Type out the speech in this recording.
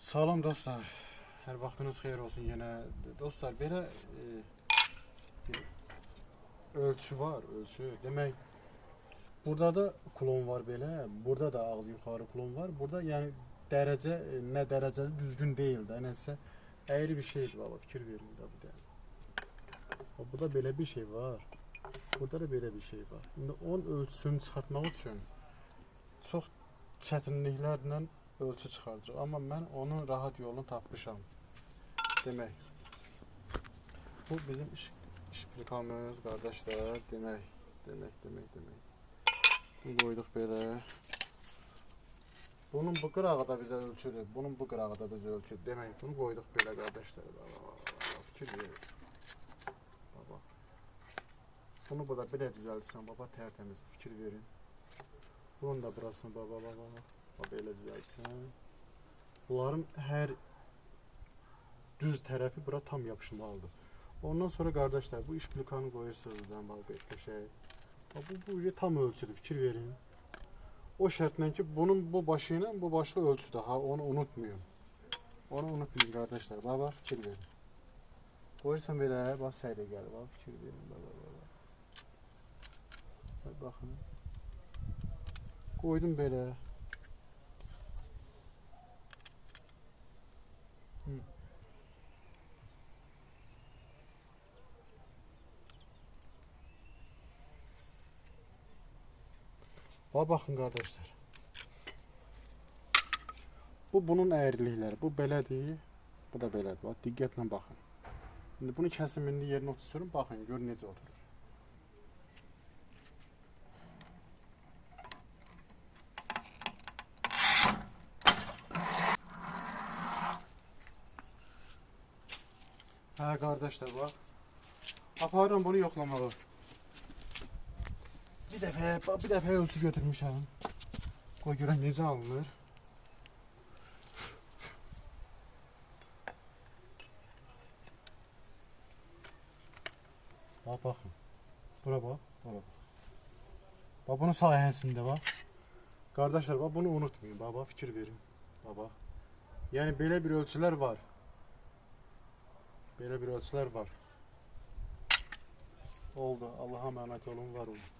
Salam dostlar. Hər vaxtınız xeyir olsun yenə. Dostlar, belə bir ölçü var, ölçü. Demək, burada da klon var belə, burada da ağız yuxarı klon var. Burada yəni dərəcə, nə dərəcədə düzgün deyil də, nəsə əyri bir şeydir baba, fikir verin də bu da. Burada belə bir şey var. Burada da belə bir şey var. İndi onun ölçüsünü çıxartmaq üçün çox çətinliklərlə ölçü çıxardırıq. Amma mən onun rahat yolunu tapmışam. Demək, bu bizim işplikamız qardaşlar. Demək. Bunu qoyduq belə. Bunun bu qırağı da bizə ölçüdür. Bunun bu qırağı da bizə ölçüdür. Demək, bunu qoyduq belə qardaşlar. Fikir verin. Baba. Bunu burada belə düzəltsən baba, tərtəmiz fikir verin. Bunun da burasını baba. Belə düzəltsən. Bunların hər düz tərəfi bura tam yapışmalıdır. Ondan sonra qardaşlar, bu işplikanı qoyursunuz. Bax, şey. Bu tam ölçüdür, fikir verin. O şərtlə ki, bunun bu başı ilə bu başı ölçüdür. Ha, onu unutmayın. Onu unutmayın qardaşlar. Bax, fikir verin. Qoyursan belə, bax, səydə gəlir. Bax, fikir verin. Bax. Baxın. Qoydum belə. Baxın qardaşlar. Bu bunun əyrilikləri. Bu belədir. Bu da belədir. Bax, diqqətlə baxın. İndi bunu kəsimində yerinə oturtuyorum. Baxın, gör necə oturur. Hə qardaşlar, bax. Aparıram bunu yoxlamağa. Bir dəfə ölçü götürmüşəm. Qoy görək necə alınır. Baxın. Bura bax. Bax, bunun sayəsində bax. Qardaşlar, bax, bunu unutmayın. Bax, fikir verin. Bax. Yəni, belə bir ölçülər var. Oldu. Allah'a emanet olun, var olun.